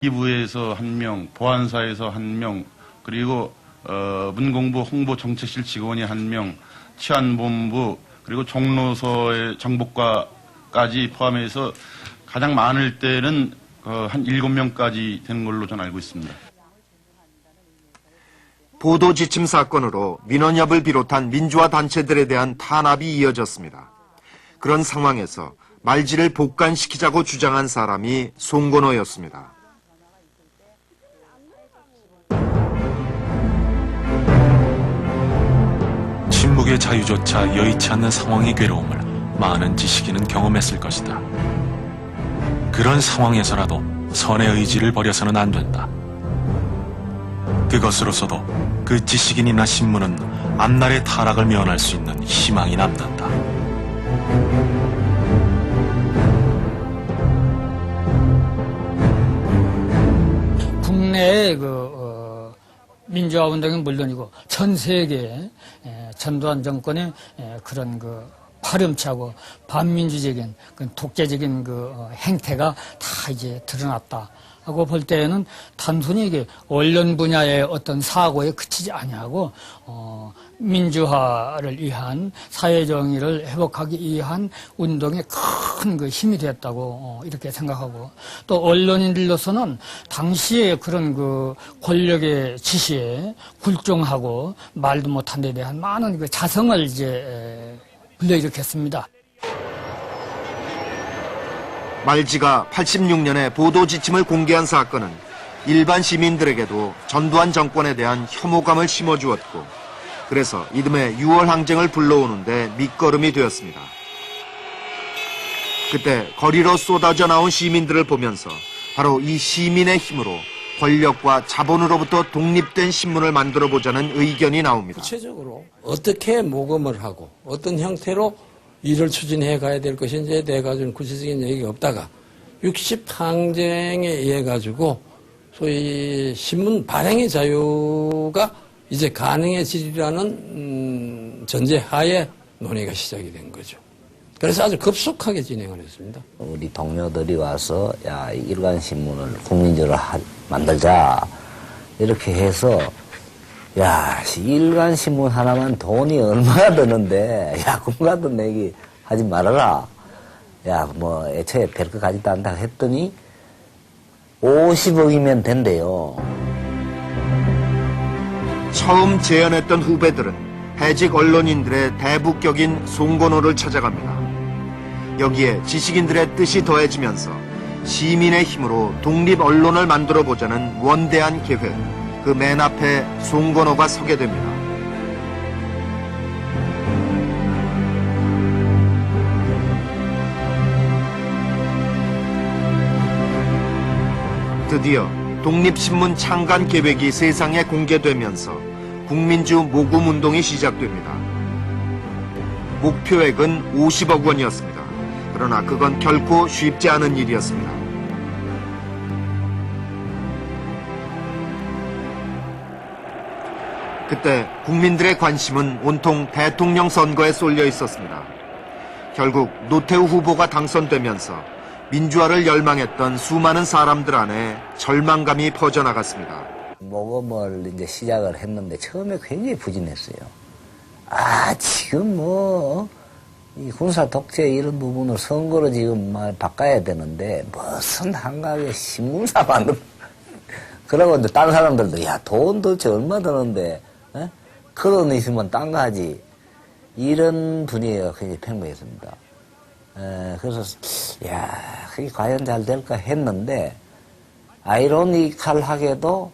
기부에서 1명, 보안사에서 1명, 그리고 문공부 홍보정책실 직원이 1명, 치안본부, 그리고 종로서의 정보과까지 포함해서 가장 많을 때는 한 7명까지 되는 걸로 저는 알고 있습니다. 보도 지침 사건으로 민원협을 비롯한 민주화 단체들에 대한 탄압이 이어졌습니다. 그런 상황에서 말지를 복관시키자고 주장한 사람이 송건호였습니다. 침묵의 자유조차 여의치 않는 상황의 괴로움을 많은 지식인은 경험했을 것이다. 그런 상황에서라도 선의 의지를 버려서는 안 된다. 그것으로서도 그 지식인이나 신문은 앞날의 타락을 면할 수 있는 희망이 남는다. 국내의 민주화 운동은 물론이고 전 세계의 전두환 정권의 그런 파렴치하고 반민주적인 독재적인 행태가 다 이제 드러났다 하고 볼 때에는 단순히 이게 언론 분야의 어떤 사고에 그치지 아니하고 민주화를 위한 사회정의를 회복하기 위한 운동에 큰 힘이 됐다고 이렇게 생각하고, 또 언론인들로서는 당시에 그런 권력의 지시에 굴종하고 말도 못한 데 대한 많은 자성을 이제 불러일으켰습니다. 말지가 86년에 보도 지침을 공개한 사건은 일반 시민들에게도 전두환 정권에 대한 혐오감을 심어주었고, 그래서 이듬해 6월 항쟁을 불러오는데 밑거름이 되었습니다. 그때 거리로 쏟아져 나온 시민들을 보면서 바로 이 시민의 힘으로 권력과 자본으로부터 독립된 신문을 만들어보자는 의견이 나옵니다. 구체적으로 어떻게 모금을 하고 어떤 형태로 일을 추진해 가야 될 것인지에 대해 가지고는 구체적인 얘기가 없다가 60항쟁에 의해 가지고 소위 신문 발행의 자유가 이제 가능해지리라는 전제하에 논의가 시작이 된 거죠. 그래서 아주 급속하게 진행을 했습니다. 우리 동료들이 와서 야, 일간신문을 국민적으로 만들자 이렇게 해서 야, 일간신문 하나만 돈이 얼마나 드는데 야, 꿈 같은 얘기 하지 말아라. 야, 뭐 애초에 될 것 같지도 않다 했더니 50억이면 된대요. 처음 재연했던 후배들은 해직 언론인들의 대북격인 송건호를 찾아갑니다. 여기에 지식인들의 뜻이 더해지면서 시민의 힘으로 독립 언론을 만들어보자는 원대한 계획, 그 맨 앞에 송건호가 서게 됩니다. 드디어 독립신문 창간 계획이 세상에 공개되면서 국민주 모금운동이 시작됩니다. 목표액은 50억 원이었습니다. 그러나 그건 결코 쉽지 않은 일이었습니다. 그때 국민들의 관심은 온통 대통령 선거에 쏠려 있었습니다. 결국 노태우 후보가 당선되면서 민주화를 열망했던 수많은 사람들 안에 절망감이 퍼져나갔습니다. 모금을 이제 시작을 했는데 처음에 굉장히 부진했어요. 아, 지금 이 군사 독재 이런 부분을 선거로 지금 바꿔야 되는데 무슨 한가하게 신문사 만들 그러고 이제 다른 사람들도 야, 돈 도대체 얼마 드는데 그런 있으면 딴 거 하지. 이런 분위기가 굉장히 팽배했습니다. 그래서 야, 그게 과연 잘 될까 했는데 아이러니컬하게도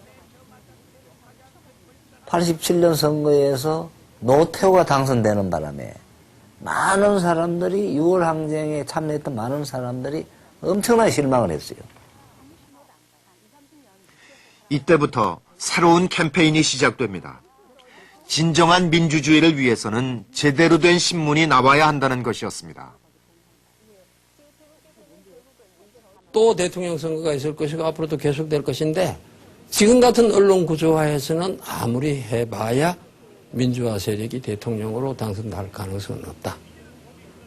87년 선거에서 노태우가 당선되는 바람에 많은 사람들이 6월 항쟁에 참여했던 많은 사람들이 엄청나게 실망을 했어요. 이때부터 새로운 캠페인이 시작됩니다. 진정한 민주주의를 위해서는 제대로 된 신문이 나와야 한다는 것이었습니다. 또 대통령 선거가 있을 것이고 앞으로도 계속될 것인데 지금 같은 언론 구조화에서는 아무리 해봐야 민주화 세력이 대통령으로 당선될 가능성은 없다.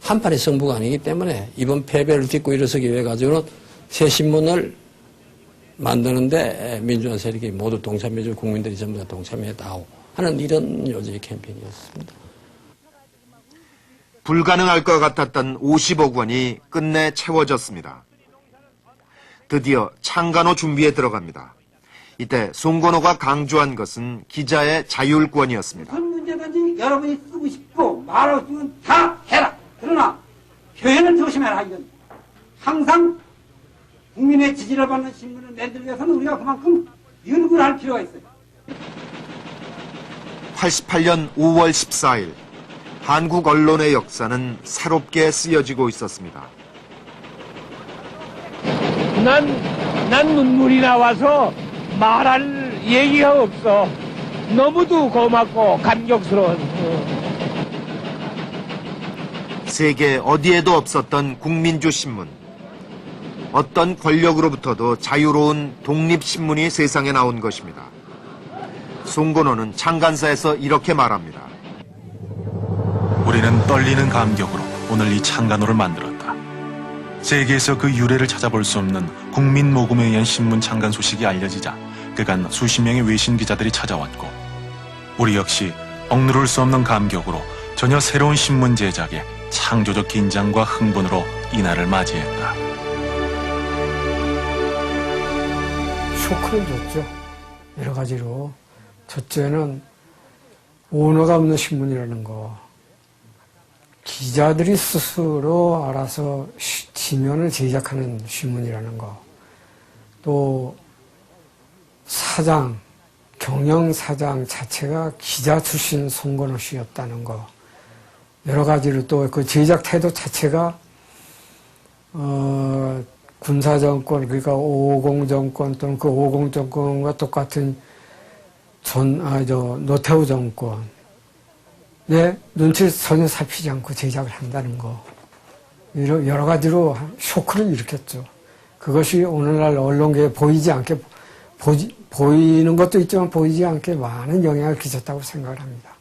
한판의 승부가 아니기 때문에 이번 패배를 딛고 일어서기 위해 가지고는 새 신문을 만드는데 민주화 세력이 모두 동참해주고 국민들이 전부 다 동참해다오 하는 이런 요지의 캠페인이었습니다. 불가능할 것 같았던 50억 원이 끝내 채워졌습니다. 드디어 창간호 준비에 들어갑니다. 이때 송건호가 강조한 것은 기자의 자율권이었습니다. 무슨 문제든지 여러분이 쓰고 싶고 말하고 싶으면 다 해라. 그러나 표현을 조심해라. 이건 항상 국민의 지지를 받는 신문을 내기 위해서는 우리가 그만큼 연구를 할 필요가 있어요. 88년 5월 14일 한국 언론의 역사는 새롭게 쓰여지고 있었습니다. 난 눈물이 나와서 말할 얘기가 없어. 너무도 고맙고 감격스러운. 세계 어디에도 없었던 국민주 신문. 어떤 권력으로부터도 자유로운 독립신문이 세상에 나온 것입니다. 송건호는 창간사에서 이렇게 말합니다. 우리는 떨리는 감격으로 오늘 이 창간호를 만들었다. 세계에서 그 유래를 찾아볼 수 없는 국민 모금에 의한 신문 창간 소식이 알려지자 그간 수십 명의 외신 기자들이 찾아왔고 우리 역시 억누를 수 없는 감격으로 전혀 새로운 신문 제작에 창조적 긴장과 흥분으로 이날을 맞이했다. 쇼크를 줬죠. 여러 가지로. 첫째는 오너가 없는 신문이라는 거. 기자들이 스스로 알아서 지면을 제작하는 신문이라는 거. 또 사장, 경영사장 자체가 기자 출신 송건호 씨였다는 거. 여러 가지로 또 그 제작 태도 자체가 군사정권, 그러니까 550 정권 또는 그 50 정권과 똑같은 노태우 정권. 눈치를 전혀 살피지 않고 제작을 한다는 거. 여러 가지로 쇼크를 일으켰죠. 그것이 오늘날 언론계에 보이지 않게, 보이는 것도 있지만 보이지 않게 많은 영향을 끼쳤다고 생각을 합니다.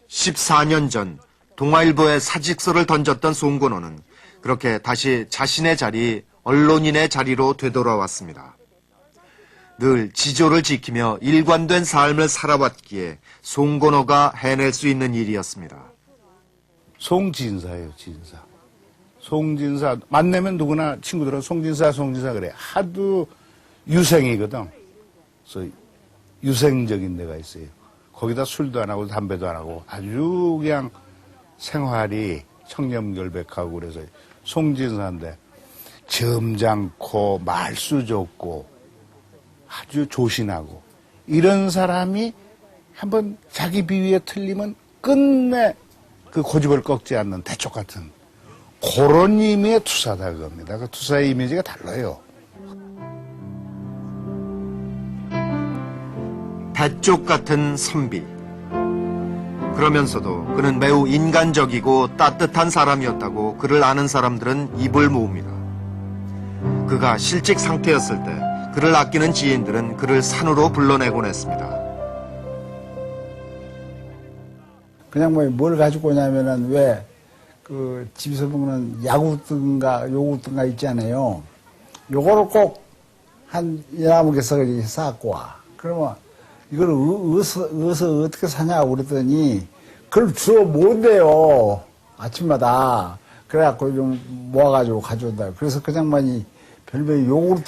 14년 전 동아일보에 사직서를 던졌던 송건호는 그렇게 다시 자신의 자리, 언론인의 자리로 되돌아왔습니다. 늘 지조를 지키며 일관된 삶을 살아왔기에 송건호가 해낼 수 있는 일이었습니다. 송진사예요, 진사. 송진사, 만나면 누구나 친구들은 송진사 그래. 하도 유생이거든. 그래서 유생적인 데가 있어요. 거기다 술도 안 하고 담배도 안 하고 아주 그냥 생활이 청렴결백하고 그래서 송진사인데 점잖고 말수 좋고 아주 조신하고 이런 사람이 한번 자기 비위에 틀리면 끝내 그 고집을 꺾지 않는 대쪽 같은 그런 의미의 투사다 그겁니다. 그 투사의 이미지가 달라요. 대쪽 같은 선비. 그러면서도 그는 매우 인간적이고 따뜻한 사람이었다고 그를 아는 사람들은 입을 모읍니다. 그가 실직 상태였을 때 그를 아끼는 지인들은 그를 산으로 불러내곤 했습니다. 그냥 뭘 가지고 오냐면은 왜 집에서 먹는 야구든가 요구든가 있잖아요. 요거를 꼭 한 2나무개서 쌓고 와. 그러면 이걸 어디서 어떻게 사냐고 그랬더니 그걸 주워 모은대요. 아침마다. 그래갖고 좀 모아가지고 가져온다. 그래서 그 장만이 별명이 요구르트